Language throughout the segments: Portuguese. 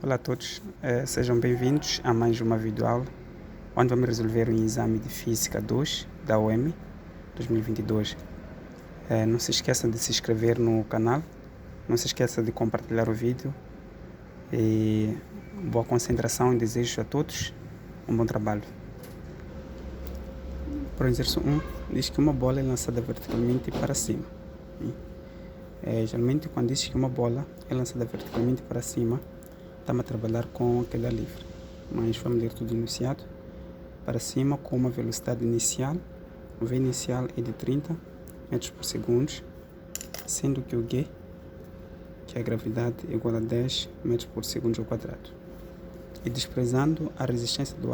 Olá a todos, sejam bem-vindos a mais uma videoaula onde vamos resolver o exame de Física 2 da UEM 2022. Não se esqueçam de se inscrever no canal, não se esqueçam de compartilhar o vídeo e boa concentração e desejo a todos um bom trabalho. Para o exercício 1, diz que uma bola é lançada verticalmente para cima. Geralmente quando diz que uma bola é lançada verticalmente para cima, estamos a trabalhar com queda livre, mas vamos ler tudo iniciado para cima com uma velocidade inicial. O V inicial é de 30 metros por segundo, sendo que o G, que é a gravidade, é igual a 10 metros por segundo ao quadrado. E desprezando a resistência do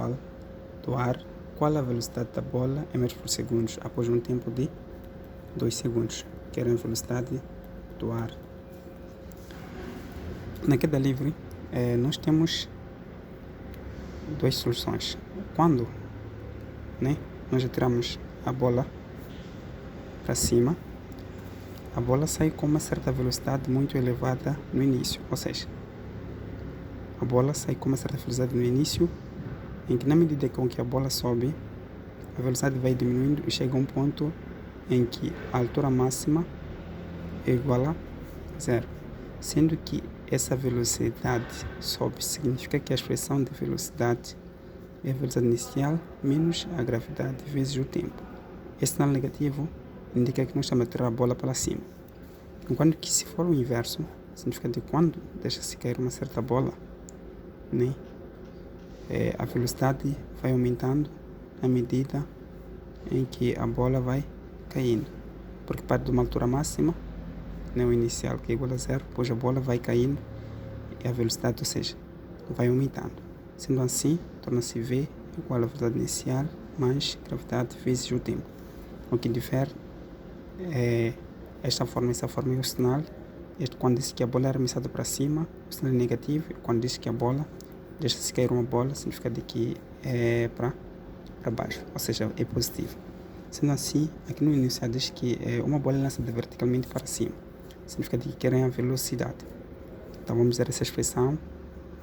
ar, qual a velocidade da bola em metros por segundo após um tempo de 2 segundos, que era a velocidade do ar. Na queda livre, nós temos duas soluções. Quando nós atiramos a bola para cima, a bola sai com uma certa velocidade muito elevada no início, ou seja, a bola sai com uma certa velocidade no início, em que na medida com que a bola sobe, a velocidade vai diminuindo e chega a um ponto em que a altura máxima é igual a zero, sendo que essa velocidade sobe, significa que a expressão de velocidade é a velocidade inicial menos a gravidade vezes o tempo. Esse sinal negativo indica que nós estamos a tirar a bola para cima. Enquanto que se for o inverso, significa que quando deixa-se cair uma certa bola, a velocidade vai aumentando à medida em que a bola vai caindo, porque parte de uma altura máxima, o inicial, que é igual a zero, depois a bola vai caindo e a velocidade, ou seja, vai aumentando. Sendo assim, torna-se V igual à velocidade inicial mais gravidade vezes o tempo. O que difere é essa forma é o sinal. Quando diz que a bola é arremessada para cima, o sinal é negativo. E quando diz que a bola deixa-se cair uma bola, significa de que é para baixo, ou seja, é positivo. Sendo assim, aqui no início diz que uma bola é lançada verticalmente para cima, significa que querem a velocidade. Então vamos usar essa expressão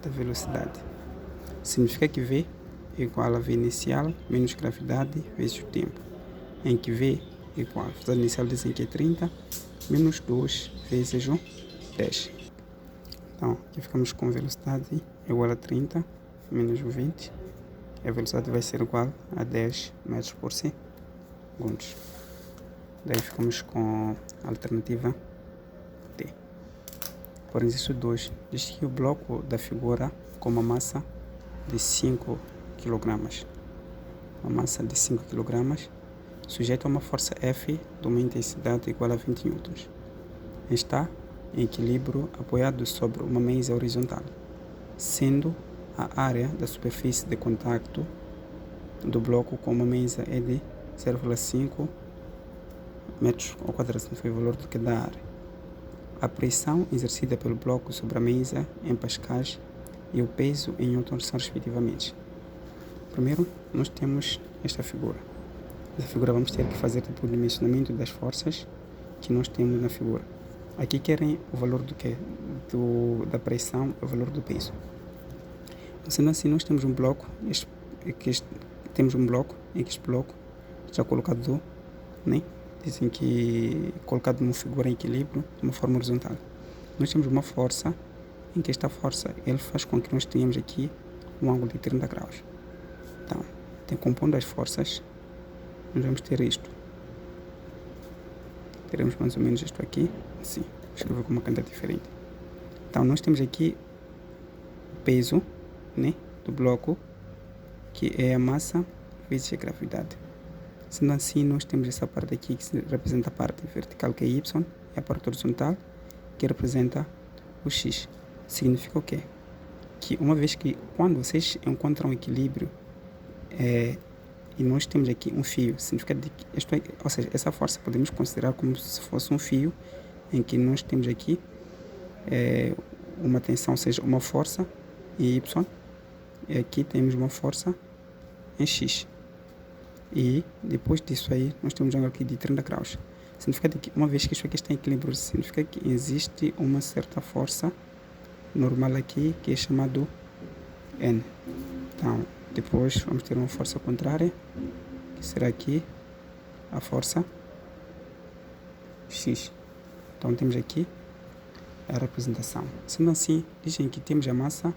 da velocidade. Significa que V é igual a V inicial menos gravidade vezes o tempo, em que V é igual a velocidade inicial dizem que é 30 menos 2 vezes o 10. Então aqui ficamos com velocidade igual a 30 menos o 20, e a velocidade vai ser igual a 10 metros por segundo. Daí ficamos com a alternativa D. Por exercício 2, diz que o bloco da figura com uma massa de 5 kg, sujeito a uma força F de uma intensidade igual a 20 N, está em equilíbrio apoiado sobre uma mesa horizontal, sendo a área da superfície de contacto do bloco com uma mesa é de 0,5 metros ao quadrado, foi o valor do que da área. A pressão exercida pelo bloco sobre a mesa em pascais e o peso em newtons são respectivamente. Primeiro, nós temos esta figura. Essa figura vamos ter que fazer o dimensionamento das forças que nós temos na figura. Aqui querem o valor do que? Da pressão e o valor do peso. Sendo assim, nós temos um bloco, em que este bloco está colocado, dizem que colocado numa figura em equilíbrio de uma forma horizontal. Nós temos uma força em que esta força ele faz com que nós tenhamos aqui um ângulo de 30 graus. Então, compondo as forças, nós vamos ter isto. Teremos mais ou menos isto aqui, assim, vou escrever com uma caneta diferente. Então, nós temos aqui o peso, do bloco, que é a massa vezes a gravidade. Sendo assim, nós temos essa parte aqui que representa a parte vertical, que é Y, e a parte horizontal, que representa o X. Significa o quê? Que uma vez que, quando vocês encontram equilíbrio, e nós temos aqui um fio, significa que ou seja, essa força podemos considerar como se fosse um fio, em que nós temos aqui uma tensão, ou seja, uma força em Y, e aqui temos uma força em X. E depois disso aí, nós temos um ângulo aqui de 30 graus. Significa que uma vez que isso aqui está em equilíbrio, significa que existe uma certa força normal aqui, que é chamado N. Então, depois vamos ter uma força contrária, que será aqui a força X. Então, temos aqui a representação. Sendo assim, dizem que temos a massa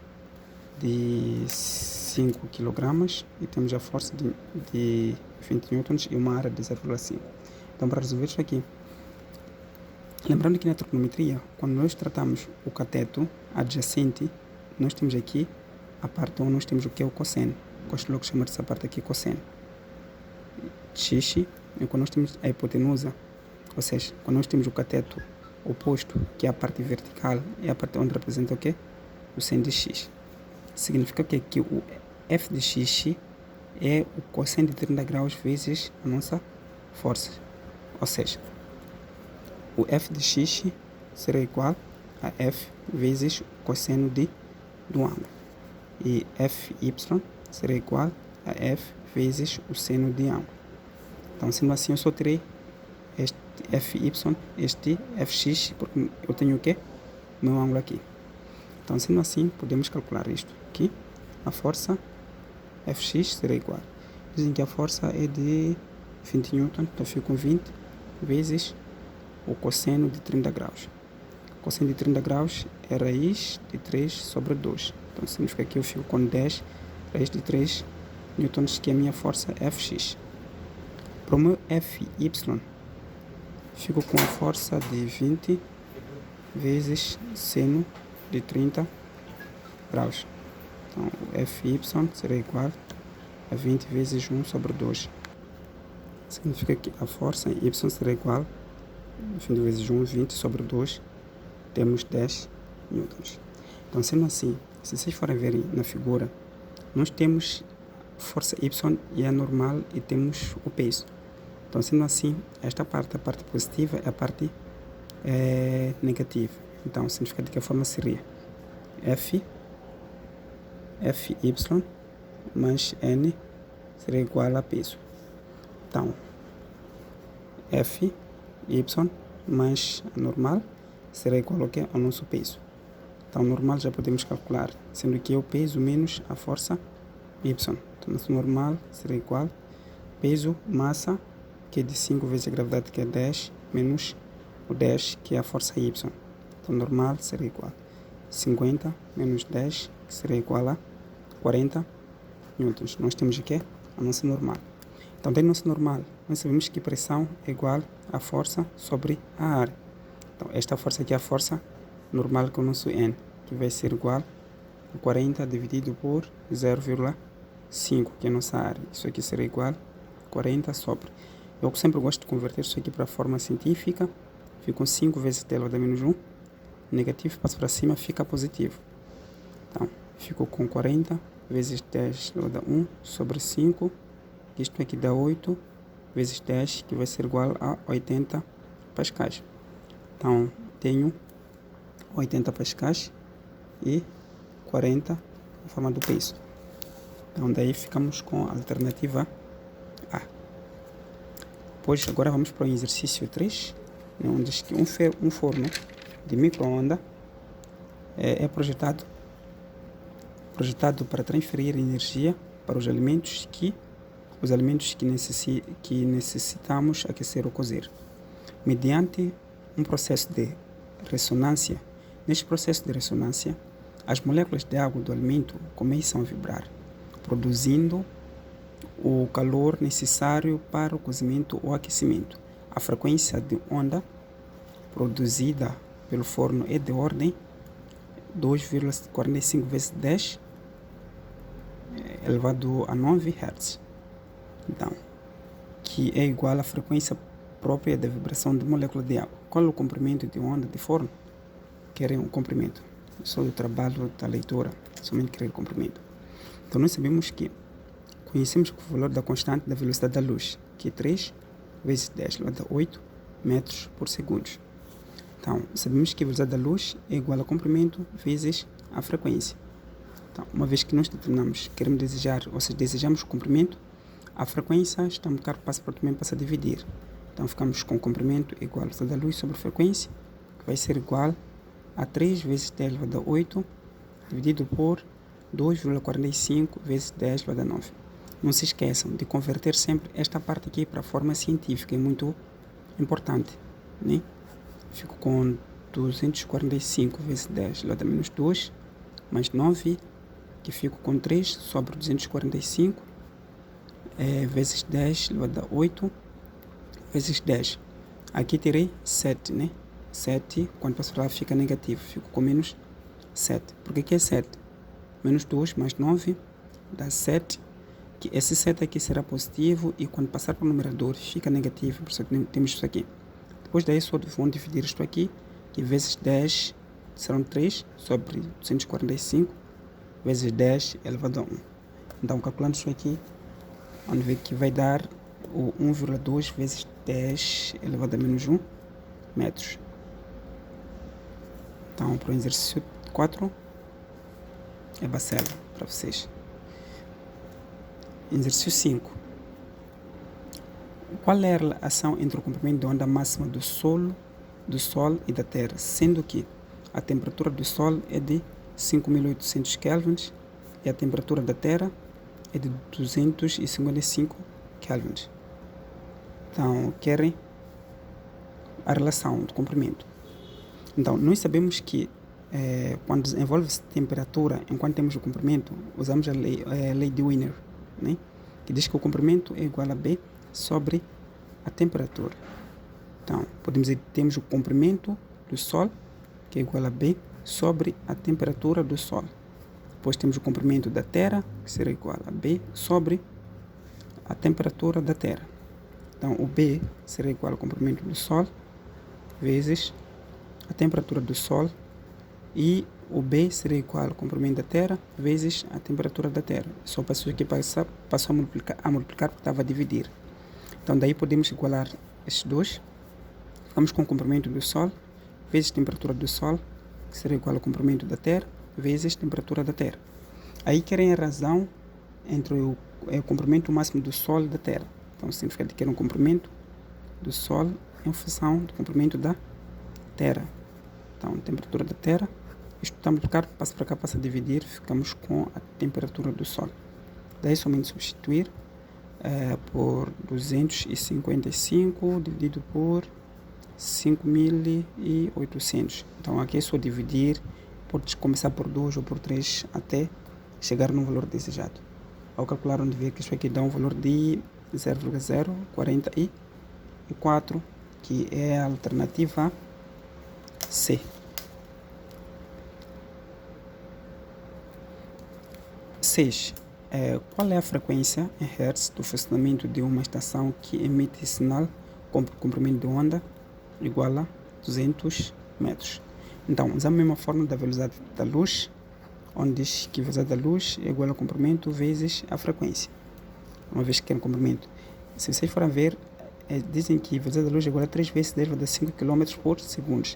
de 5 kg e temos a força de 20 newtons e uma área de 0,5. Então, para resolver isso aqui, lembrando que na trigonometria, quando nós tratamos o cateto adjacente, nós temos aqui a parte onde nós temos o que é o cosseno. Gosto logo de chamar essa parte aqui cosseno. X é quando nós temos a hipotenusa, ou seja, quando nós temos o cateto oposto, que é a parte vertical, é a parte onde representa o quê? O seno de x. Significa que o f de x é o cosseno de 30 graus vezes a nossa força. Ou seja, o f de x será igual a f vezes o cosseno do ângulo. E fy será igual a f vezes o seno de ângulo. Então, sendo assim, eu só terei este fy, este fx, porque eu tenho o quê? Meu ângulo aqui. Então, sendo assim, podemos calcular isto aqui. A força fx será igual. Dizem que a força é de 20 newton, então fico com 20 vezes o cosseno de 30 graus. O cosseno de 30 graus é raiz de 3 sobre 2. Então, significa que eu fico com 10 raiz de 3 newtons, que é a minha força fx. Para o meu fy, fico com a força de 20 vezes seno de 30 graus. Então, o fy será igual a 20 vezes 1 sobre 2. Significa que a força em y será igual a 20 vezes 1, 20 sobre 2. Temos 10 newtons. Então, sendo assim, se vocês forem ver na figura, nós temos força y e é normal e temos o peso. Então, sendo assim, esta parte, a parte positiva, é a parte negativa. Então, significa que a forma seria fy mais n será igual a peso. Então, fy mais a normal será igual ao que? Ao nosso peso. Então, normal já podemos calcular, sendo que é o peso menos a força y. Então, nosso normal será igual peso, massa, que é de 5 vezes a gravidade, que é 10, menos o 10, que é a força y. Então, normal será igual a 50 menos 10, que será igual a 40 newtons. Nós temos aqui a nossa normal. Então, tem nosso normal. Nós sabemos que pressão é igual a força sobre a área. Então, esta força aqui é a força normal com o nosso N, que vai ser igual a 40 dividido por 0,5, que é a nossa área. Isso aqui será igual a 40 sobre. Eu sempre gosto de converter isso aqui para a forma científica. Fica com 5 vezes 10 elevado a menos 1. Negativo, passa para cima, fica positivo. Então, ficou com 40 vezes 10 elevado a 1 sobre 5. Isto aqui dá 8 vezes 10, que vai ser igual a 80 pascais. Então, tenho 80 pascais e 40 na forma do peso. Então, daí ficamos com a alternativa A. Depois, agora vamos para o exercício 3, onde diz que um forno de micro-ondas é projetado para transferir energia para os alimentos que necessitamos aquecer ou cozer, mediante um processo de ressonância. Neste processo de ressonância, as moléculas de água do alimento começam a vibrar, produzindo o calor necessário para o cozimento ou aquecimento. A frequência de onda produzida pelo forno é de ordem 2,45 vezes 10 elevado a 9 Hz. Então, que é igual à frequência própria da vibração de molécula de água. Qual é o comprimento de onda de forno? Querem um comprimento. Só o trabalho da leitura, somente querer o comprimento. Então, nós conhecemos o valor da constante da velocidade da luz, que é 3 vezes 10 elevado a 8 metros por segundo. Então, sabemos que a velocidade da luz é igual ao comprimento vezes a frequência. Então, uma vez que nós determinamos, desejamos o comprimento, a frequência está a multiplicar, passa a dividir. Então, ficamos com o comprimento igual a velocidade da luz sobre a frequência, que vai ser igual a 3 vezes 10 elevado a 8, dividido por 2,45 vezes 10 elevado a 9. Não se esqueçam de converter sempre esta parte aqui para a forma científica, é muito importante, né? Fico com 245 vezes 10 elevado a menos 2, mais 9, que fico com 3 sobre 245, vezes 10 elevado a 8, vezes 10. Aqui terei 7, né? 7, quando passo para lá fica negativo, fico com menos 7. Porque aqui é 7. Menos 2 mais 9 dá 7. Que esse 7 aqui será positivo e quando passar para o numerador fica negativo, por isso que temos isso aqui. Depois daí só vão dividir isto aqui, que vezes 10 serão 3 sobre 245, vezes 10 elevado a 1. Então, calculando isso aqui, vamos ver que vai dar o 1,2 vezes 10 elevado a menos 1 metros. Então, para o exercício 4, é bacana para vocês. Exercício 5. Qual é a relação entre o comprimento de onda máxima do Sol e da Terra, sendo que a temperatura do Sol é de 5.800 kelvins e a temperatura da Terra é de 255 kelvins. Então, querem a relação do comprimento. Então, nós sabemos que quando desenvolve-se temperatura, enquanto temos o comprimento, usamos a lei de Wiener, né? Que diz que o comprimento é igual a B sobre a temperatura. Então, podemos dizer que temos o comprimento do Sol, que é igual a B sobre a temperatura do Sol. Depois temos o comprimento da Terra, que será igual a B sobre a temperatura da Terra. Então, o B será igual ao comprimento do Sol vezes a temperatura do Sol, e o B será igual ao comprimento da Terra vezes a temperatura da Terra. Só passou aqui, passou a multiplicar porque estava a dividir. Então, daí podemos igualar estes dois. Ficamos com o comprimento do Sol vezes a temperatura do Sol, que será igual ao comprimento da Terra vezes a temperatura da Terra. Aí querem a razão entre o comprimento máximo do Sol e da Terra. Então, significa que querem um comprimento do Sol em função do comprimento da Terra. Então, a temperatura da Terra, isto está a multiplicar, passa para cá, passa a dividir, ficamos com a temperatura do Sol. Daí somente substituir por 255 dividido por 5.800. Então, aqui é só dividir, pode começar por 2 ou por 3 até chegar no valor desejado. Ao calcular, onde ver que isso aqui dá um valor de 0,044, que é a alternativa C. Qual é a frequência em Hertz do funcionamento de uma estação que emite sinal com comprimento de onda igual a 200 metros? Então, usamos a mesma fórmula da velocidade da luz, onde diz que a velocidade da luz é igual ao comprimento vezes a frequência, uma vez que é um comprimento. Se vocês forem ver, dizem que a velocidade da luz é igual a 3 vezes 10 elevado a 5 km por segundo.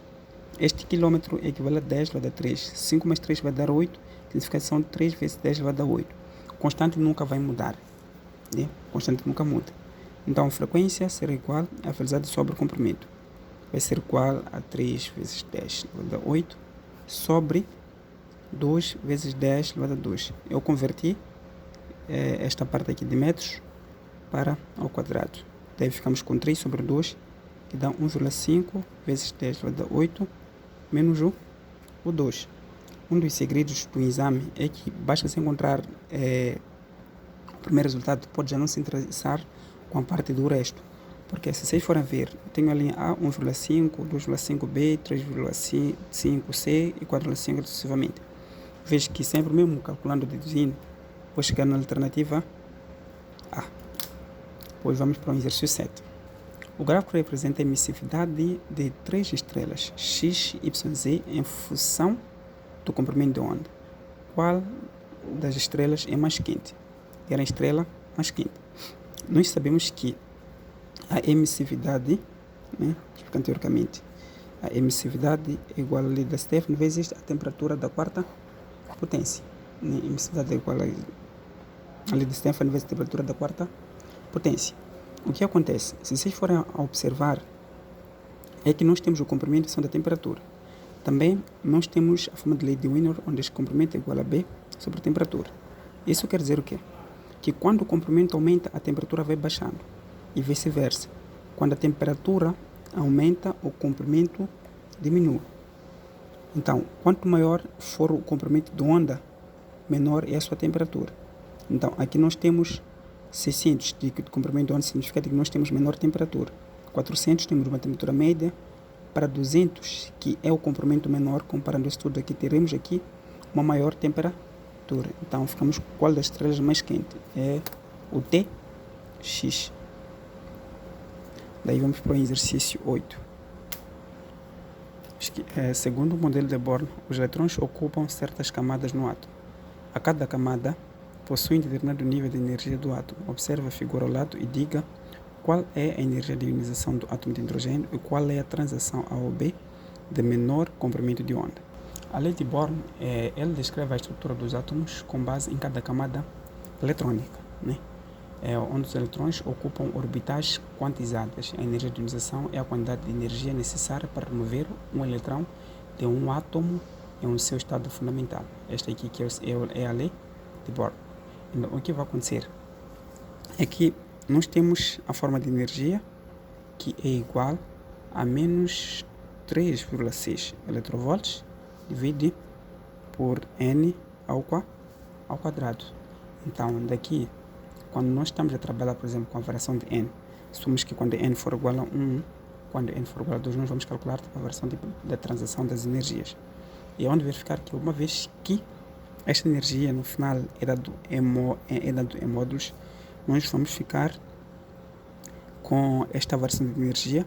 Este quilômetro é equivalente a 10 elevado a 3. 5 mais 3 vai dar 8. Significação de 3 vezes 10 elevado a 8. Constante nunca vai mudar, né? Constante nunca muda. Então, a frequência será igual à velocidade sobre o comprimento. Vai ser igual a 3 vezes 10 elevado a 8 sobre 2 vezes 10 elevado a 2. Eu converti esta parte aqui de metros para ao quadrado. Daí ficamos com 3 sobre 2, que dá 1,5 vezes 10 elevado a 8 menos o 2. Um dos segredos do exame é que basta se encontrar o primeiro resultado, pode já não se interessar com a parte do resto. Porque se vocês forem ver, eu tenho a linha A 1,5, 2,5B, 3,5C e 4,5 sucessivamente. Vejo que sempre mesmo calculando, deduzindo, vou chegar na alternativa A. Depois vamos para o exercício 7. O gráfico representa a emissividade de 3 estrelas X, Y, Z em função do comprimento de onda. Qual das estrelas é mais quente? Era a estrela mais quente. Nós sabemos que a emissividade, né, explicando teoricamente, a emissividade é igual a lei da Stefan vezes a temperatura da quarta potência. Né? A emissividade é igual a lei da Stefan vezes a temperatura da quarta potência. O que acontece? Se vocês forem a observar, é que nós temos o comprimento da temperatura. Também nós temos a forma de lei de Wiener, onde este comprimento é igual a B sobre a temperatura. Isso quer dizer o quê? Que quando o comprimento aumenta, a temperatura vai baixando e vice-versa. Quando a temperatura aumenta, o comprimento diminui. Então, quanto maior for o comprimento de onda, menor é a sua temperatura. Então, aqui nós temos 600 de comprimento de onda, significa que nós temos menor temperatura. 400 temos uma temperatura média. Para 200, que é o comprimento menor, comparando isso tudo aqui, teremos aqui uma maior temperatura. Então, ficamos com qual das estrelas mais quente? É o TX. Daí vamos para o exercício 8. Segundo o modelo de Bohr, os eletrões ocupam certas camadas no átomo. A cada camada possui um determinado nível de energia do átomo. Observe a figura ao lado e diga qual é a energia de ionização do átomo de hidrogênio e qual é a transação A ou B de menor comprimento de onda. A lei de Bohr, ela descreve a estrutura dos átomos com base em cada camada eletrônica, né? Onde os eletrões ocupam orbitais quantizadas. A energia de ionização é a quantidade de energia necessária para remover um eletrão de um átomo em um seu estado fundamental. Esta aqui que é a lei de Bohr. Então, o que vai acontecer é que nós temos a forma de energia que é igual a menos 3,6 eletronvolts divide por N ao quadrado. Então, daqui, quando nós estamos a trabalhar, por exemplo, com a variação de N, assumimos que quando N for igual a 1, quando N for igual a 2, nós vamos calcular a variação da transação das energias. E é onde verificar que uma vez que esta energia no final é dado em módulos, nós vamos ficar com esta variação de energia,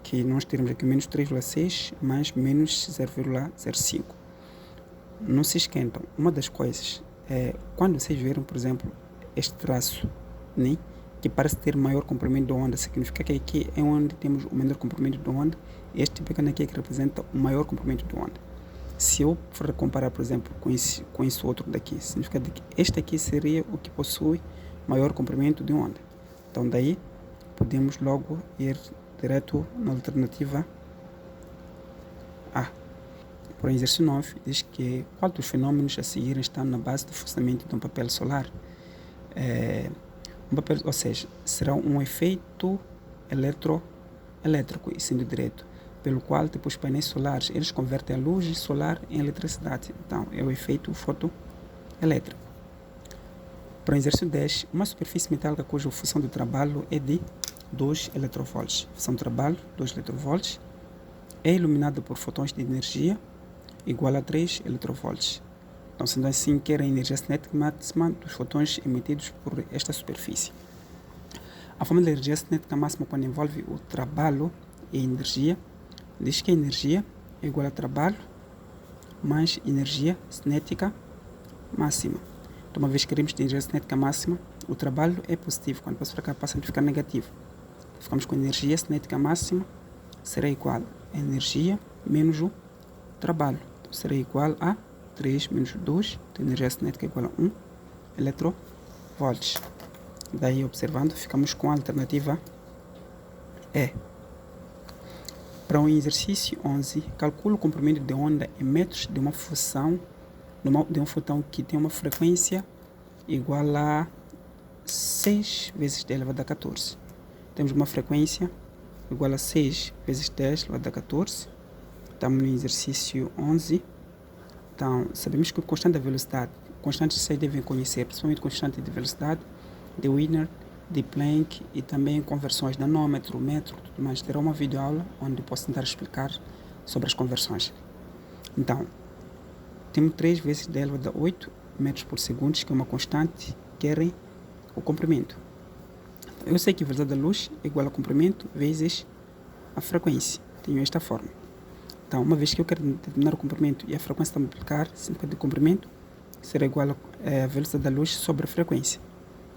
que nós teremos aqui menos 3,6 mais menos 0,05. Não se esquentam. Uma das coisas é, quando vocês viram, por exemplo, este traço, né, que parece ter maior comprimento de onda, significa que aqui é onde temos o menor comprimento de onda, e este pequeno aqui é que representa o maior comprimento de onda. Se eu for comparar, por exemplo, com esse outro daqui, significa que este aqui seria o que possui maior comprimento de onda. Então, daí, podemos logo ir direto na alternativa A. Para o exercício 9, diz que qual dos fenômenos a seguir está na base do funcionamento de um papel solar? Ou seja, será um efeito elétrico, e sendo direto, pelo qual tipo, os painéis solares eles convertem a luz solar em eletricidade. Então, é o efeito fotoelétrico. Para o exercício 10, uma superfície metálica cuja função de trabalho é de 2 eletronvolts. Função de trabalho, 2 eletronvolts, é iluminada por fotões de energia igual a 3 eletronvolts. Então, sendo assim, quer a energia cinética máxima dos fotões emitidos por esta superfície. A forma de energia cinética máxima, quando envolve o trabalho e a energia, diz que a energia é igual a trabalho mais energia cinética máxima. Então, uma vez que queremos ter energia cinética máxima, o trabalho é positivo. Quando passa para cá, passa a ficar negativo. Ficamos com a energia cinética máxima, será igual a energia menos o trabalho. Então, será igual a 3 menos 2, então a energia cinética é igual a 1 eletronvolts. Daí, observando, ficamos com a alternativa E. Para o exercício 11, calcula o comprimento de onda em metros de uma fusão de um fotão que tem uma frequência igual a 6 vezes 10 elevado a 14. Temos uma frequência igual a 6 vezes 10 elevado a 14. Estamos no exercício 11. Então, sabemos que o constante da velocidade, constantes que vocês devem conhecer, principalmente constante de velocidade, de Wiener, de Planck e também conversões de nanômetro, metro, tudo mais. Terá uma videoaula onde posso tentar explicar sobre as conversões. Então, temos 3 vezes 10 elevado a 8 metros por segundo, que é uma constante, querem o comprimento. Eu sei que a velocidade da luz é igual ao comprimento vezes a frequência. Tenho esta forma. Então, uma vez que eu quero determinar o comprimento e a frequência está a multiplicar, significa que o comprimento será igual a velocidade da luz sobre a frequência.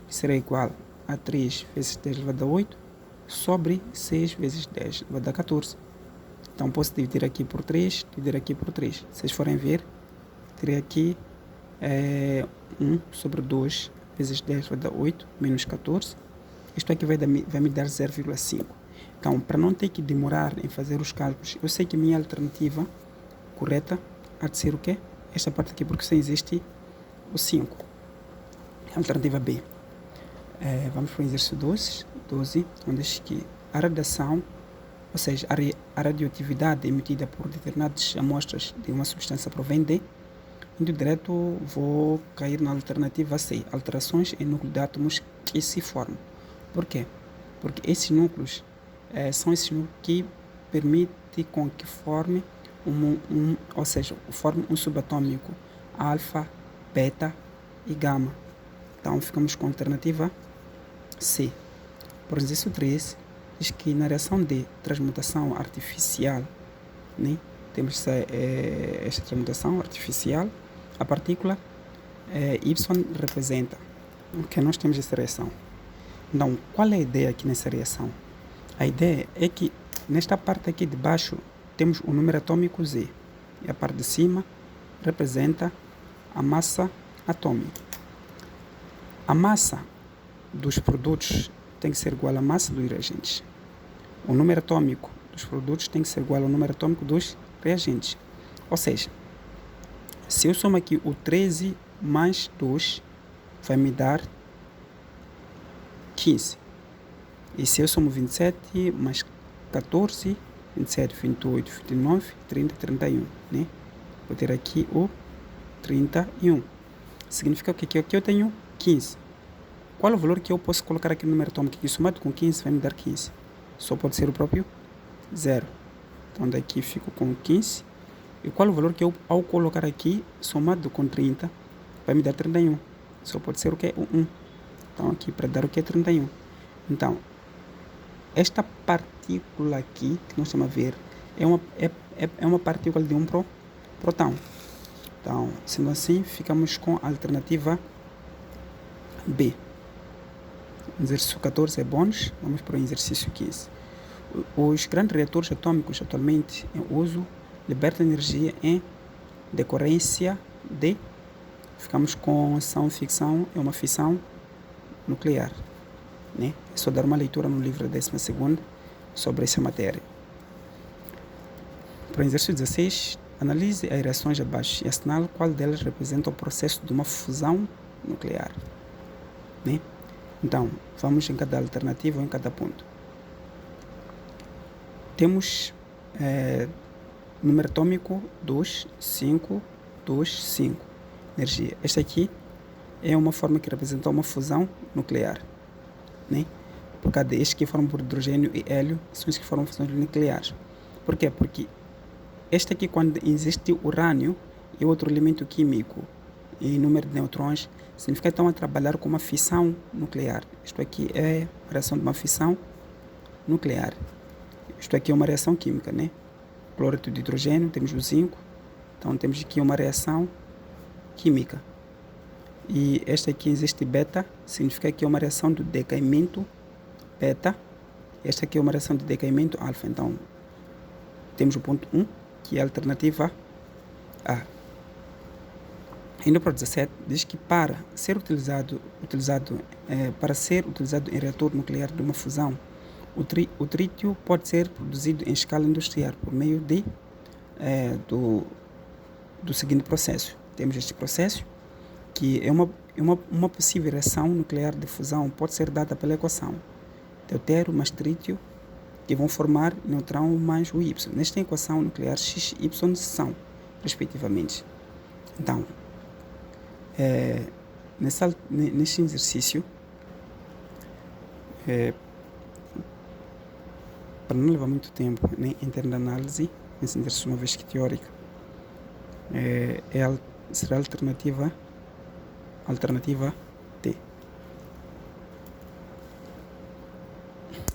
Será igual a 3 vezes 10 elevado a 8 sobre 6 vezes 10 elevado a 14. Então, posso dividir aqui por 3, dividir aqui por 3. Se vocês forem ver, terei aqui 1 sobre 2 vezes 10 elevado a 8 menos 14. Isto aqui vai me dar 0,5. Então, para não ter que demorar em fazer os cálculos, eu sei que a minha alternativa correta há de ser o quê? Esta parte aqui, porque só existe o 5. Alternativa B. Vamos para o exercício 12, onde diz que a radiação, ou seja, a radioatividade emitida por determinadas amostras de uma substância provém de. Indo direto, vou cair na alternativa C, alterações em núcleo de átomos que se formam. Por quê? Porque esses núcleos são esses núcleos que permitem com que forme ou seja, forme um subatômico alfa, beta e gama. Então ficamos com a alternativa C. Por exercício 13, diz que na reação de transmutação artificial, né, temos esta transmutação artificial, a partícula Y representa que nós temos essa reação. Então, qual é a ideia aqui nessa reação? A ideia é que nesta parte aqui de baixo temos o número atômico Z e a parte de cima representa a massa atômica. A massa dos produtos tem que ser igual à massa dos reagentes. O número atômico dos produtos tem que ser igual ao número atômico dos reagentes. Ou seja, se eu somo aqui o 13 mais 2, vai me dar 15. E se eu somo 27 mais 14, 27, 28, 29, 30, 31. Né? Vou ter aqui o 31. Significa que aqui eu tenho 15. Qual é o valor que eu posso colocar aqui no número atômico? Que somado com 15 vai me dar 15. Só pode ser o próprio 0. Então daqui fico com 15. E qual é o valor que eu, ao colocar aqui, somado com 30, vai me dar 31. Só pode ser o que? O 1. Então aqui para dar o que é 31. Então, esta partícula aqui, que nós estamos a ver, é uma partícula de um próton. Então, sendo assim, ficamos com a alternativa B. O exercício 14 é bônus, vamos para o exercício 15. Os grandes reatores atômicos atualmente em uso libertam energia em decorrência de, ficamos com ficção, é uma fissão nuclear. Né? É só dar uma leitura no livro da 12ª sobre essa matéria. Para o exercício 16, analise as reações abaixo e assinale qual delas representa o processo de uma fusão nuclear. Né? Então, vamos em cada alternativa ou em cada ponto. Temos número atômico 2, 5, 2, 5. Energia. Esta aqui é uma forma que representa uma fusão nuclear. Né? Por causa destes que formam por hidrogênio e hélio, são os que formam fusões nucleares. Por quê? Porque este aqui, quando existe urânio e outro elemento químico e número de neutrões, significa que estão a trabalhar com uma fissão nuclear. Isto aqui é a reação de uma fissão nuclear. Isto aqui é uma reação química, né? Cloreto de hidrogênio, temos o zinco. Então temos aqui uma reação química. E esta aqui existe beta, significa que é uma reação do decaimento beta. Esta aqui é uma reação de decaimento alfa. Então temos o ponto 1, que é a alternativa A. Indo para o 17, diz que para ser utilizado em reator nuclear de uma fusão, o trítio pode ser produzido em escala industrial por meio do seguinte processo. Temos este processo, que é uma possível reação nuclear de fusão, pode ser dada pela equação deutério mais trítio, que vão formar neutrão mais o Y. Nesta equação nuclear, X e Y são, respectivamente. Então, neste exercício, para não levar muito tempo, né, em termos de análise, nesse exercício uma vez que teórica, será a alternativa T.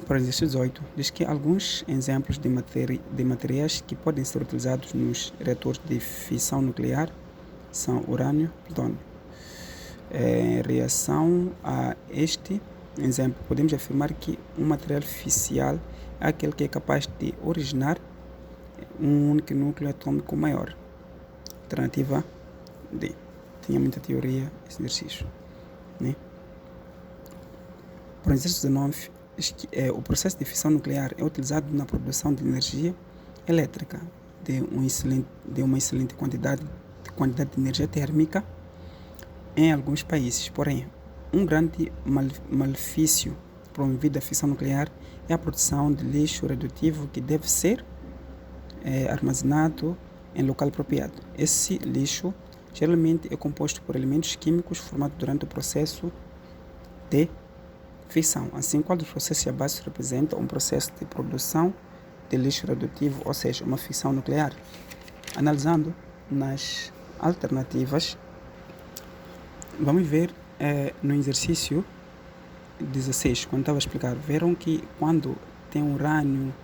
Para o exercício 18, diz que alguns exemplos de materiais que podem ser utilizados nos reatores de fissão nuclear são urânio e plutônio. Em reação a este exemplo, podemos afirmar que um material fissile é aquele que é capaz de originar um único núcleo atômico maior. Alternativa D. Tinha muita teoria esse exercício. Né? Para o exercício 19, o processo de fissão nuclear é utilizado na produção de energia elétrica de uma excelente quantidade de energia térmica em alguns países. Porém, um grande malefício promovido à fissão nuclear é a produção de lixo radioativo que deve ser armazenado em local apropriado. Esse lixo geralmente é composto por elementos químicos formados durante o processo de fissão. Assim, qual dos processos abaixo representa um processo de produção de lixo radioativo, ou seja, uma fissão nuclear? Analisando nas alternativas, vamos ver no exercício 16, quando estava a explicar, viram que quando tem urânio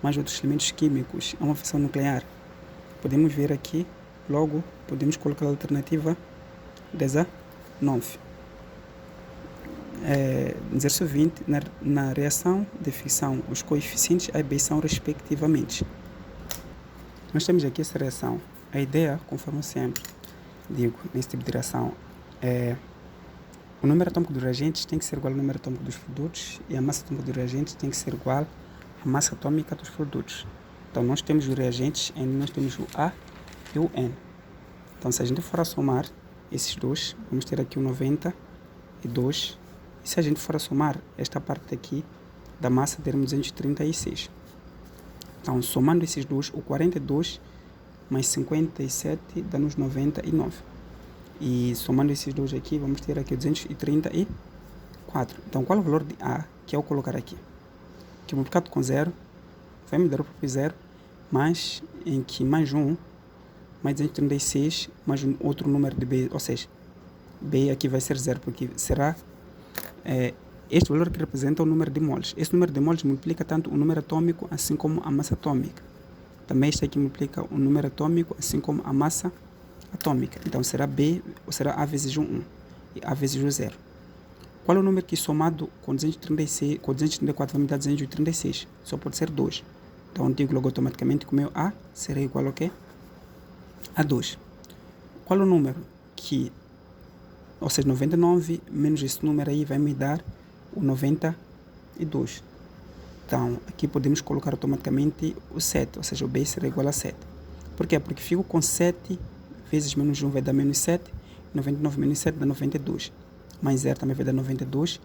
mais outros elementos químicos é uma fissão nuclear. Podemos ver aqui, logo, podemos colocar a alternativa 19. Exercício 20, na reação de fissão, os coeficientes A e B são respectivamente. Nós temos aqui essa reação. A ideia, conforme sempre digo, nesse tipo de reação, o número atômico dos reagentes tem que ser igual ao número atômico dos produtos e a massa atômica dos reagentes tem que ser igual à massa atômica dos produtos. Então, nós temos os reagentes N, nós temos o A e o N. Então, se a gente for a somar esses dois, vamos ter aqui o 92. E se a gente for a somar esta parte aqui da massa, teremos 236. Então, somando esses dois, o 42 mais 57 dá-nos 99. E somando esses dois aqui, vamos ter aqui 234. Então, qual é o valor de A que eu colocar aqui? Que multiplicado com 0 vai me dar o próprio 0, mas em que mais 1, mais 236, mais um outro número de B, ou seja, B aqui vai ser 0, porque será este valor que representa o número de moles. Esse número de moles multiplica tanto o número atômico, assim como a massa atômica. Também este aqui multiplica o número atômico, assim como a massa atômica. Então será B, ou será A vezes 1 e A vezes 0. Qual é o número que somado com 234 vai me dar 236? Só pode ser 2. Então digo logo automaticamente que o meu A será igual ao quê? A 2. Qual é o número que, ou seja, 99 menos esse número aí vai me dar o 92. Então aqui podemos colocar automaticamente o 7, ou seja, o B será igual a 7. Por quê? Porque fico com 7 vezes menos 1 vai dar menos 7, 99 menos 7 dá 92, mais 0 também vai dar 92,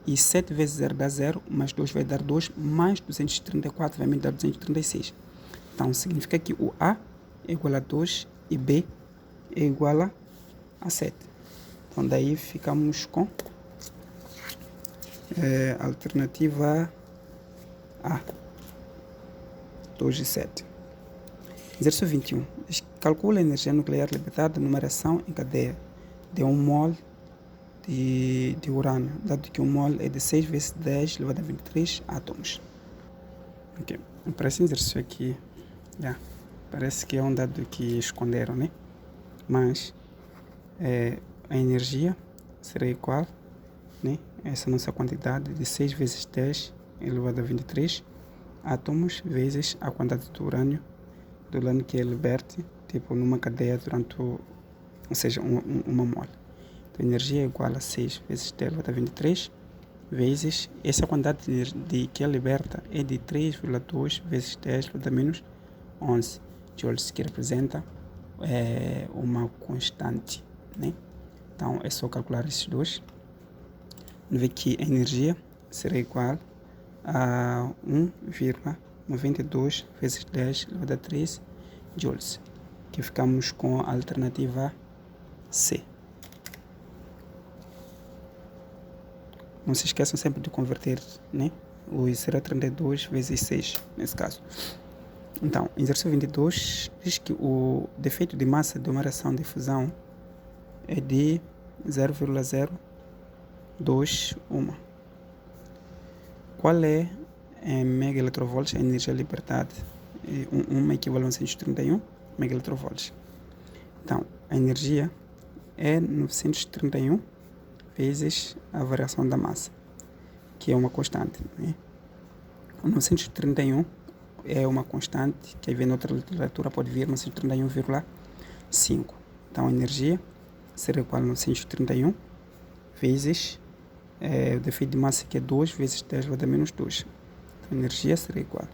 e 7 vezes 0 dá 0, mais 2 vai dar 2, mais 234 vai me dar 236. Então significa que o A é igual a 2 e B é igual a 7. Então daí ficamos com a alternativa A, 2 e 7. Exercício 21. Calcula a energia nuclear libertada numa reação em cadeia de 1 mol de urânio, dado que 1 mol é de 6 vezes 10 elevado a 23 átomos. Ok. Para esse exercício aqui, parece que é um dado que esconderam, né? Mas a energia será igual, né? Essa nossa quantidade de 6 vezes 10 elevado a 23 átomos vezes a quantidade de urânio que é liberte, tipo numa cadeia durante ou seja, uma mole. Então a energia é igual a 6 vezes 10 elevado a 23 vezes essa quantidade de que é liberta é de 3,2 vezes 10 elevado a menos 11 joules, que representa uma constante, né? Então é só calcular esses dois. Vamos ver que a energia será igual a 1,92 vezes 10 elevado a 3 joules, que ficamos com a alternativa C. Não se esqueçam sempre de converter, né? Será 32 vezes 6 nesse caso. Então, exercício 22 diz que o defeito de massa de uma reação de fusão é de 0,021. Qual é em mega eletrovolts a energia libertada? Uma equivalente a 131 mega eletrovolts. Então, a energia é 931 vezes a variação da massa, que é uma constante, né? 931 é uma constante que aí vem na outra literatura, pode vir 931,5. Então a energia será igual a 931 vezes o defeito de massa, que é 2 vezes 10 elevado a menos 2. Então a energia será igual a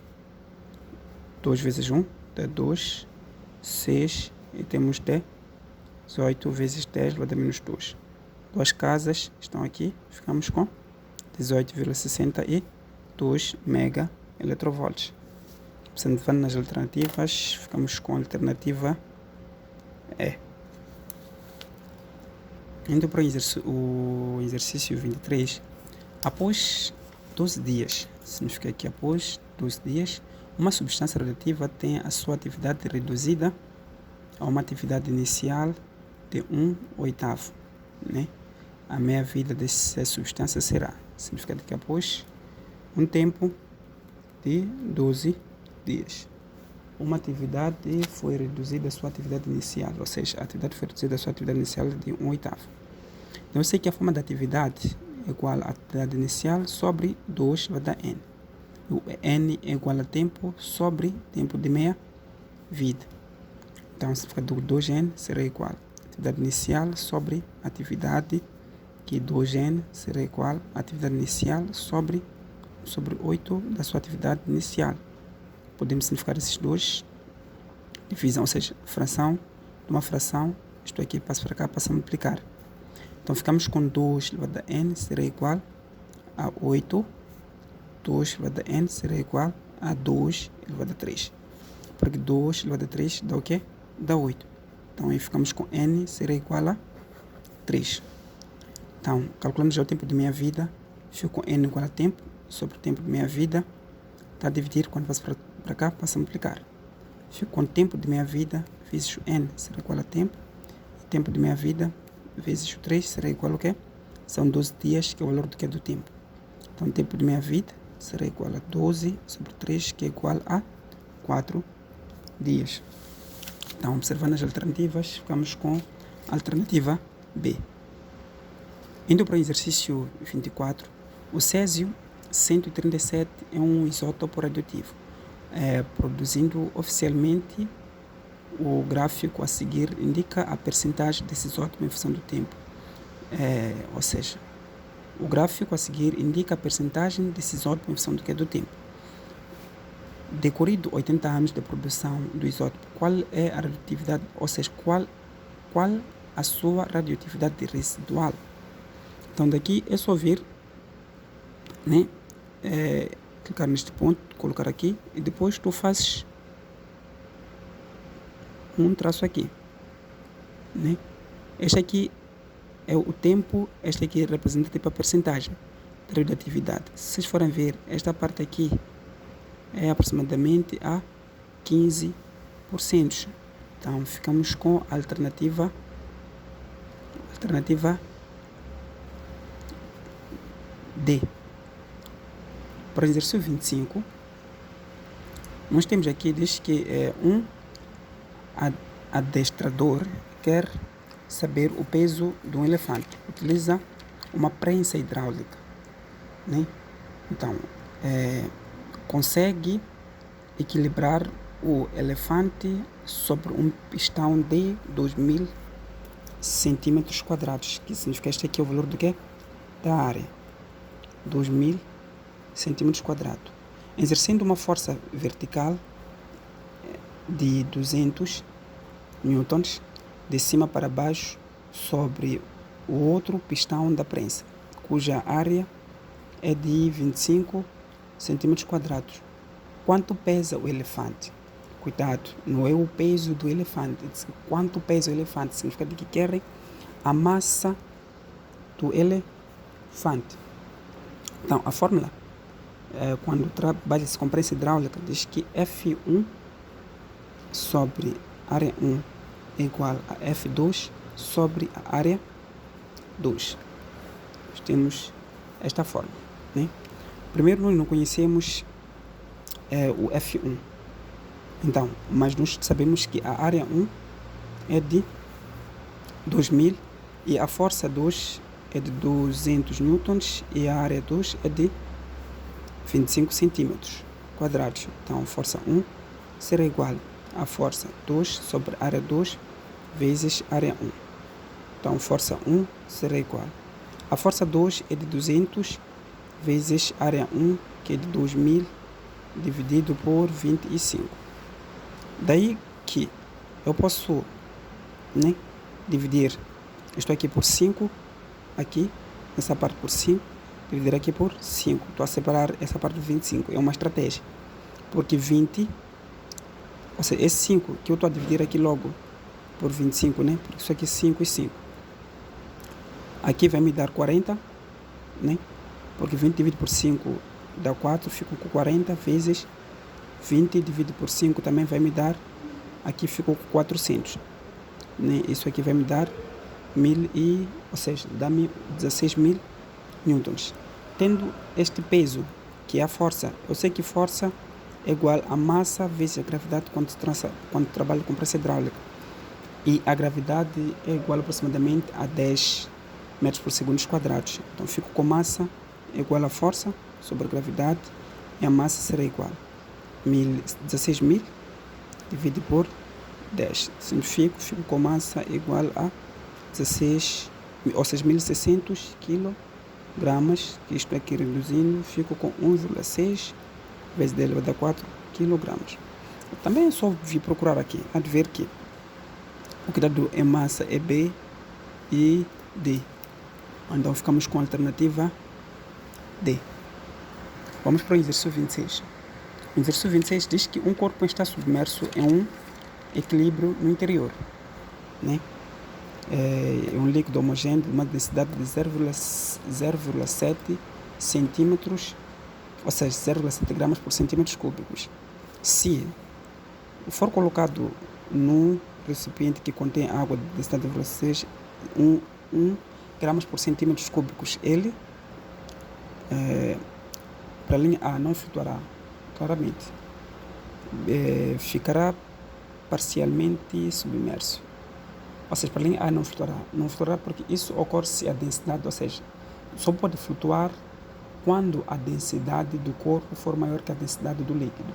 2 vezes 1 dá 2 6 e temos 18 vezes 10 elevado a menos 2. Duas casas estão aqui, ficamos com 18,62 mega eletrovolts. Observando nas alternativas, ficamos com a alternativa E. Indo para o exercício 23, após 12 dias, significa que após 12 dias, uma substância radioativa tem a sua atividade reduzida a uma atividade inicial de 1/8, né? A meia-vida dessa substância será, significa que após um tempo de 12 dias, uma atividade foi reduzida à sua atividade inicial, ou seja, a atividade foi reduzida à sua atividade inicial de 1/8. Então, eu sei que a forma da atividade é igual à atividade inicial sobre 2 elevado a n. O n é igual a tempo sobre tempo de meia-vida. Então, significa que 2n será igual a atividade inicial sobre atividade, que 2n será igual à atividade inicial sobre 8 da sua atividade inicial. Podemos simplificar esses dois, divisão, ou seja, fração de uma fração, isto aqui passa para cá, passa a multiplicar. Então ficamos com 2 elevado a n será igual a 8, 2 elevado a n será igual a 2 elevado a 3, porque 2 elevado a 3 dá o quê? Dá 8. Então aí ficamos com n será igual a 3. Então calculamos já o tempo de meia-vida, fico com n igual a tempo sobre o tempo de meia-vida, está a dividir, quando passa para cá, passa a multiplicar. Fico com o tempo de meia-vida vezes o n será igual a tempo, e tempo de meia-vida vezes o 3 será igual ao quê? São 12 dias, que é o valor do que é do tempo. Então, o tempo de meia-vida será igual a 12 sobre 3, que é igual a 4 dias. Então, observando as alternativas, ficamos com a alternativa B. Indo para o exercício 24, o césio 137 é um isótopo radioativo. Produzindo oficialmente, o gráfico a seguir indica a percentagem desse isótopo em função do tempo. Ou seja, o gráfico a seguir indica a percentagem desse isótopo em função do que é do tempo. Decorrido 80 anos de produção do isótopo, qual é a radioatividade, ou seja, qual a sua radioatividade residual? Então daqui é só vir, né? Clicar neste ponto, colocar aqui, e depois tu fazes um traço aqui, né? Este aqui é o tempo, este aqui representa tipo a percentagem da radioatividade. Se vocês forem ver, esta parte aqui é aproximadamente a 15%. Então ficamos com a alternativa D. Para o exercício 25, nós temos aqui, diz que um adestrador quer saber o peso de um elefante. Utiliza uma prensa hidráulica, né? Então, consegue equilibrar o elefante sobre um pistão de 2.000 centímetros quadrados, que significa este aqui é o valor do que? Da área, 2.000 centímetros quadrados, exercendo uma força vertical de 200 newtons de cima para baixo sobre o outro pistão da prensa, cuja área é de 25 centímetros quadrados. Quanto pesa o elefante? Cuidado, não é o peso do elefante. Quanto pesa o elefante? Significa que querem a massa do elefante. Então, a fórmula, quando trabalha-se com prensa hidráulica, diz que F1 sobre área 1 é igual a F2 sobre a área 2. Nós temos esta fórmula, né? Primeiro, nós não conhecemos o F1. Então, mas nós sabemos que a área 1 é de 2.000 e a força 2 é de 200 newtons e a área 2 é de 25 centímetros quadrados. Então, força 1 será igual a força 2 sobre área 2 vezes área 1. Então, força 1 será igual. A força 2 é de 200 vezes área 1, que é de 2.000, dividido por 25. Daí que Eu posso, né, dividir isto aqui por 5, aqui, essa parte por 5, dividir aqui por 5. Estou a separar essa parte por 25. É uma estratégia. Porque 20, ou seja, esse 5 que eu estou a dividir aqui logo por 25, né? Porque isso aqui é 5 e 5. Aqui vai me dar 40, né? Porque 20 dividido por 5 dá 4, fico com 40 vezes 20 dividido por 5 também vai me dar, aqui ficou com 400. Né? Isso aqui vai me dar 1000 e, ou seja, dá-me 16.000 newtons. Tendo este peso, que é a força, eu sei que força é igual a massa vezes a gravidade quando trabalho com pressão hidráulica. E a gravidade é igual aproximadamente a 10 metros por segundo quadrados. Então fico com massa igual a força sobre a gravidade e a massa será igual a 16.000 dividido por 10. Simplifico, fico com massa igual a 16, ou seja, 1.600 kg, que isto aqui reduzindo, fico com 1,6 vezes 10 elevado a 4 kg. Também é só vir procurar aqui, há de ver que o que dá em massa é B e D. Então ficamos com a alternativa D. Vamos para o exercício 26. O exercício 26 diz que um corpo está submerso em um equilíbrio no interior, né? É um líquido homogêneo de uma densidade de 0,7 centímetros, ou seja, 0,7 gramas por centímetros cúbicos. Se for colocado num recipiente que contém água de densidade de 0,6 gramas por centímetros cúbicos, ele para a linha A não flutuará claramente, ficará parcialmente submerso. Ou seja, para a linha A não flutuará porque isso ocorre se a densidade, ou seja, só pode flutuar quando a densidade do corpo for maior que a densidade do líquido.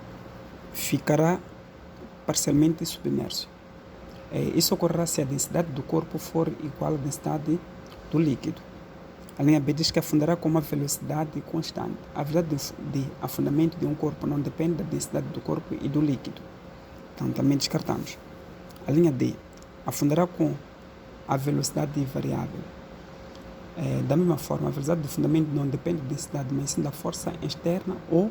Ficará parcialmente submerso. Isso ocorrerá se a densidade do corpo for igual à densidade do líquido. A linha B diz que afundará com uma velocidade constante. A velocidade de afundamento de um corpo não depende da densidade do corpo e do líquido. Então também descartamos. A linha D afundará com a velocidade variável. Da mesma forma, a velocidade de afundamento não depende da densidade, mas sim da força externa ou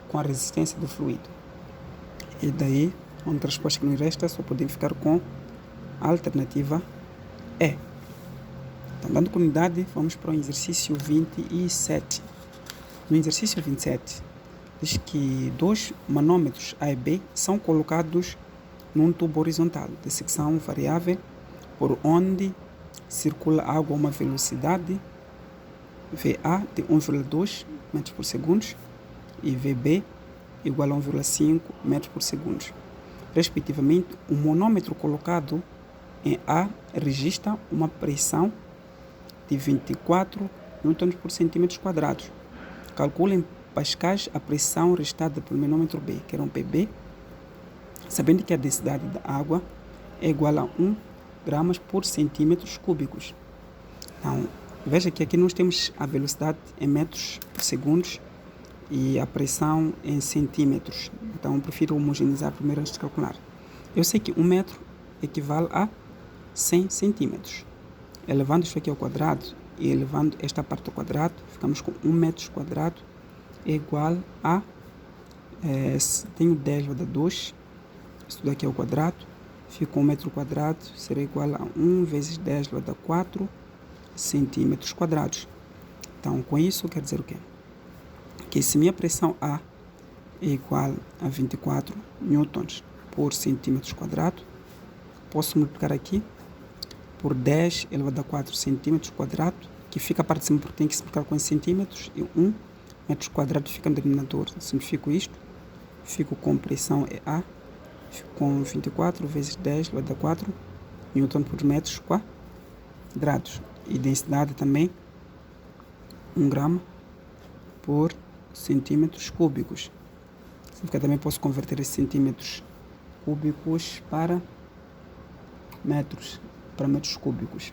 com a resistência do fluido. E daí, a única resposta que nos resta só podemos ficar com a alternativa E. Então, dando continuidade, vamos para o exercício 27. No exercício 27, diz que 2 manômetros A e B são colocados num tubo horizontal de secção variável por onde circula água a uma velocidade VA de 1,2 metros por segundo e VB igual a 1,5 metros por segundo. Respectivamente, o manômetro colocado em A registra uma pressão de 24 newtons por centímetros quadrados. Calcule em pascais a pressão restada pelo manômetro B, que era um PB, sabendo que a densidade da água é igual a 1 gramas por centímetros cúbicos. Então, veja que aqui nós temos a velocidade em metros por segundo e a pressão em centímetros. Então, eu prefiro homogeneizar primeiro antes de calcular. Eu sei que 1 metro equivale a 100 centímetros. Elevando isso aqui ao quadrado e elevando esta parte ao quadrado, ficamos com 1 metro quadrado é igual a, tenho 10 elevado a 2, isso daqui ao quadrado, fica 1 metro quadrado, será igual a 1 vezes 10 elevado a 4 centímetros quadrados. Então, com isso, quer dizer o quê? Que se minha pressão A é igual a 24 newtons por centímetros quadrado, posso multiplicar aqui por 10 elevado a 4 centímetros quadrado, que fica a parte de cima porque tem que se multiplicar com centímetros, e 1 metro quadrado fica no denominador. Simplifico isto, fico com pressão é A, fico com 24 vezes 10 elevado a 4 newton por metros quadrados. E densidade também 1 grama por centímetros cúbicos. Significa também posso converter esses centímetros cúbicos para metros cúbicos.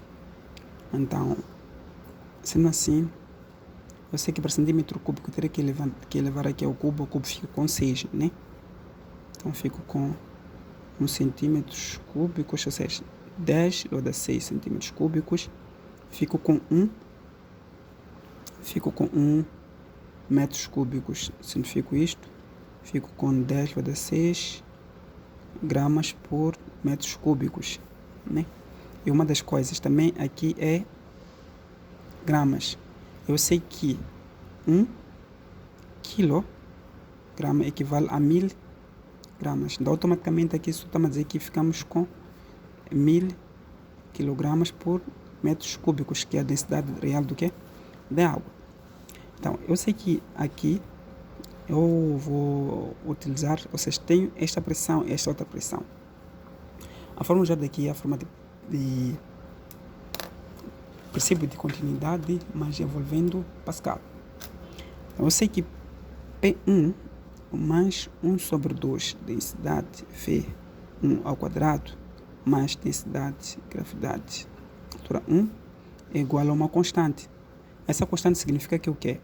Então, sendo assim, eu sei que para centímetro cúbico eu teria que levar aqui ao cubo, o cubo fica com 6, né? Então, fico com 1 centímetros cúbicos, ou seja, 10 elevado a 6 centímetros cúbicos. Fico com 1 metros cúbicos. Significa isto. Fico com 10 elevado a 6 gramas por metros cúbicos, né? E uma das coisas também aqui é gramas. Eu sei que 1 quilograma equivale a 1000 gramas. Então, automaticamente aqui só estamos a dizer que ficamos com 1000 quilogramas por metros cúbicos, que é a densidade real do que? Da água. Então, eu sei que aqui eu vou utilizar, ou seja, tenho esta pressão e esta outra pressão. A forma já daqui é a forma de princípio de continuidade, mas envolvendo Pascal. Então, eu sei que P1 mais 1 sobre 2 densidade V1 ao quadrado mais densidade gravidade altura 1 é igual a uma constante. Essa constante significa que o quê?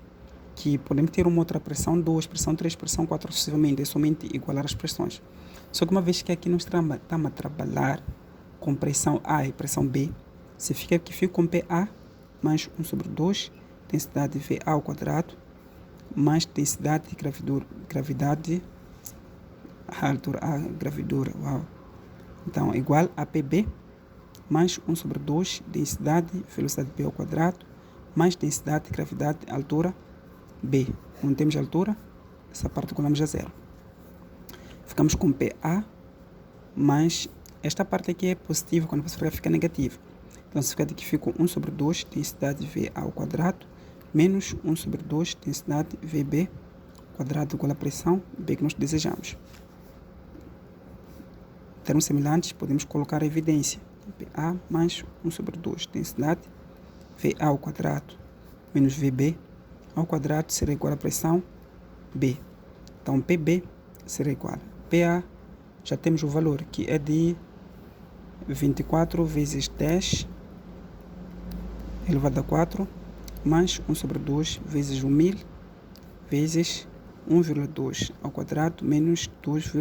Que podemos ter uma outra pressão 2, pressão 3, pressão 4 sucessivamente, é somente igualar as pressões. Só que uma vez que aqui nós estamos a trabalhar com pressão A e pressão B, significa que fica com PA mais 1 sobre 2 densidade VA ao quadrado mais densidade de gravidade a altura A, gravidura, uau. Então, igual a PB mais 1 sobre 2 densidade velocidade B ao quadrado mais densidade de gravidade altura B. Onde temos a altura, essa parte colocamos a zero. Ficamos com PA mais, esta parte aqui é positiva, quando você fica negativa. Então, significa que fica 1 sobre 2 densidade VA ao quadrado menos 1 sobre 2 densidade VB quadrado igual a pressão B que nós desejamos. Em termos semelhantes, podemos colocar a evidência. PA mais 1 sobre 2 densidade VA ao quadrado menos VB ao quadrado será igual a pressão B. Então, PB será igual a PA, já temos o valor que é de 24 vezes 10 elevado a 4 mais 1 sobre 2 vezes 1000 vezes 1,2 ao quadrado menos 2,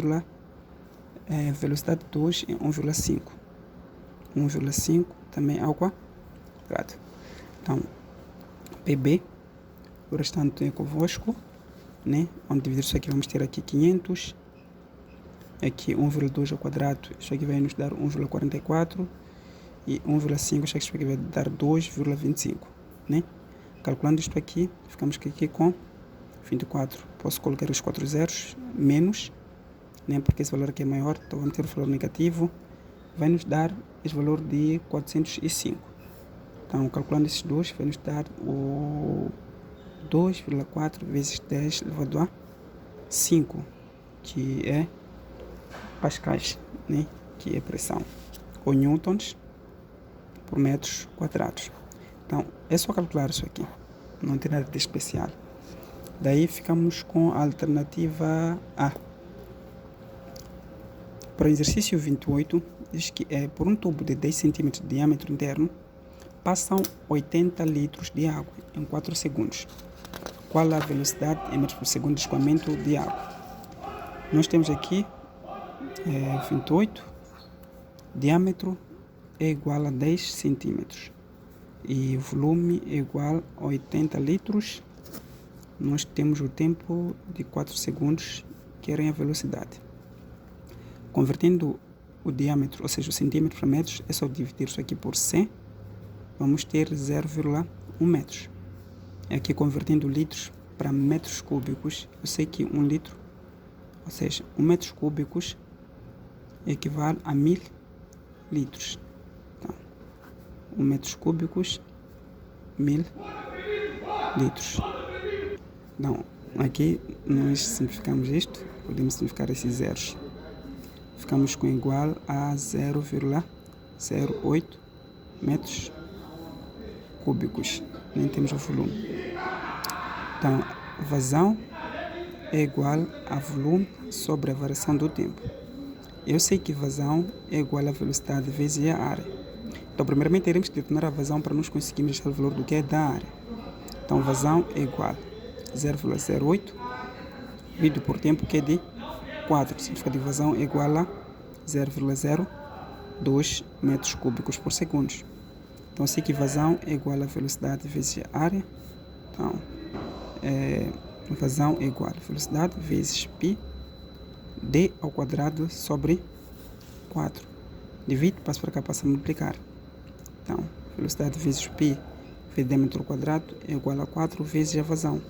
velocidade 2 em 1,5. 1,5 também ao quadrado. Então, PB, o restante é convosco, né? Onde dividir isso aqui, vamos ter aqui 500. Aqui 1,2 ao quadrado, isso aqui vai nos dar 1,44. E 1,5, isso aqui vai dar 2,25, né? Calculando isto aqui, ficamos aqui com 24. Posso colocar os 4 zeros, menos, né? Porque esse valor aqui é maior, então vamos ter o valor negativo. Vai nos dar esse valor de 405. Então, calculando esses dois, vai nos dar o 2,4 vezes 10 elevado a 5, que é pascais, né? Que é pressão, ou newtons por metros quadrados. Então, é só calcular isso aqui, não tem nada de especial. Daí ficamos com a alternativa A. Para o exercício 28, diz que por um tubo de 10 cm de diâmetro interno, passam 80 litros de água em 4 segundos. Qual a velocidade em metros por segundo de escoamento de água? Nós temos aqui 28, diâmetro é igual a 10 centímetros e volume é igual a 80 litros. Nós temos o tempo de 4 segundos, que era a velocidade. Convertendo o diâmetro, ou seja, o centímetro para metros, é só dividir isso aqui por 100. Vamos ter 0,1 metros. Aqui, convertendo litros para metros cúbicos, eu sei que 1 litro, ou seja, 1 metros cúbicos equivale a 1000 litros. Então, 1 metros cúbicos, 1000 litros. Então, aqui nós simplificamos isto, podemos simplificar esses zeros. Ficamos com igual a 0,08 metros cúbicos. Nem temos o volume. Então, vazão é igual a volume sobre a variação do tempo. Eu sei que vazão é igual a velocidade vezes a área. Então, primeiramente, teremos que determinar a vazão para nós conseguirmos achar o valor do que é da área. Então, vazão é igual a 0,08 dividido por tempo, que é de 4. Significa que vazão é igual a 0,02 metros cúbicos por segundo. Então, sei que vazão é igual a velocidade vezes a área. Então, vazão é igual a velocidade vezes π d ao quadrado sobre 4. Divide, passo para cá, passa a multiplicar. Então, velocidade vezes π vezes diâmetro ao quadrado é igual a 4 vezes a vazão.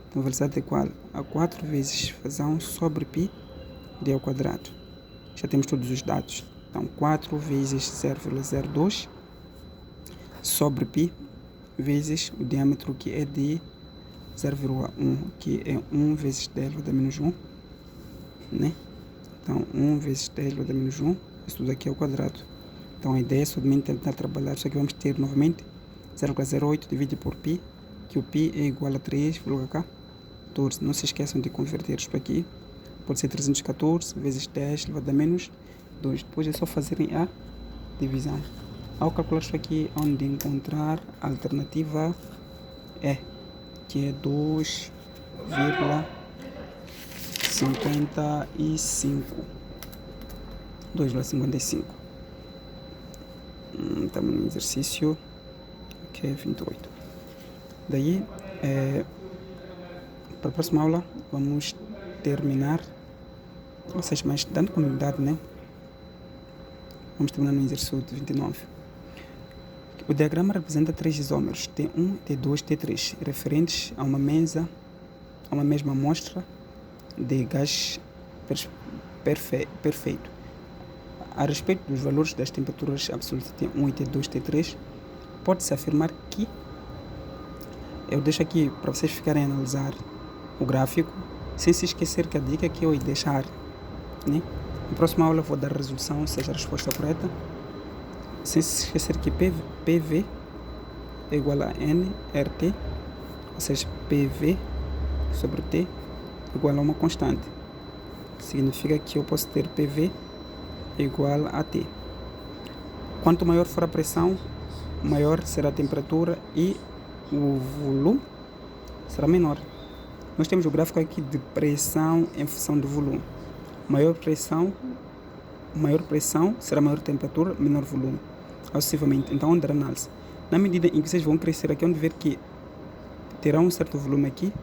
Então, a velocidade é igual a 4 vezes vazão sobre π d ao quadrado. Já temos todos os dados. Então, 4 vezes 0,02 sobre π vezes o diâmetro, que é de 0,1, que é 1 vezes 10 elevado a menos 1, né? Então, 1 vezes 10 elevado a menos 1, isso tudo aqui é o quadrado. Então, a ideia é somente tentar trabalhar. Só que vamos ter novamente 0,08 dividido por π, que o π é igual a 3,14. Não se esqueçam de converter isto aqui. Pode ser 314 vezes 10 elevado a menos 2. Depois é só fazerem a divisão. Ao calcular isto aqui, onde encontrar a alternativa E, que é 2,55. 2,55. Estamos no exercício, que é 28. Daí, para a próxima aula, vamos terminar, ou seja, mas dando continuidade, né? Vamos terminar no exercício 29. O diagrama representa 3 isómeros, T1, T2, T3, referentes a uma mesma amostra de gás perfeito. A respeito dos valores das temperaturas absolutas T1 e T2, T3, pode-se afirmar que... Eu deixo aqui para vocês ficarem a analisar o gráfico, sem se esquecer que a dica que eu ia deixar, né? Na próxima aula eu vou dar a resolução, seja a resposta correta, sem se esquecer que PV é igual a nRT, ou seja, PV sobre T é igual a uma constante. Significa que eu posso ter PV igual a T. Quanto maior for a pressão, maior será a temperatura e o volume será menor. Nós temos o gráfico aqui de pressão em função do volume. Maior pressão será maior temperatura, menor volume, sucessivamente. Então, onde a análise, na medida em que vocês vão crescer aqui, onde ver que terá um certo volume aqui.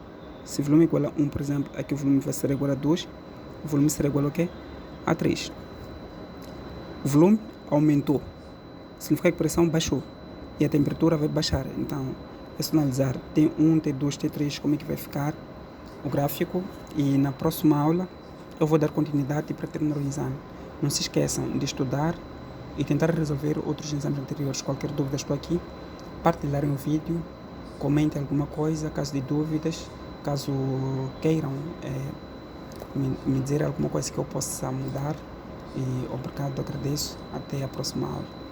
Se o volume é igual a 1, por exemplo, aqui o volume vai ser igual a 2, o volume será igual a quê? A 3. O volume aumentou, significa que a pressão baixou e a temperatura vai baixar. Então, é só analisar T1, T2, T3, como é que vai ficar o gráfico, e na próxima aula eu vou dar continuidade para terminar o exame. Não se esqueçam de estudar e tentar resolver outros exames anteriores. Qualquer dúvida, estou aqui. Partilharem o vídeo, comentem alguma coisa, caso de dúvidas, caso queiram me dizer alguma coisa que eu possa mudar. E obrigado, agradeço. Até a próxima aula.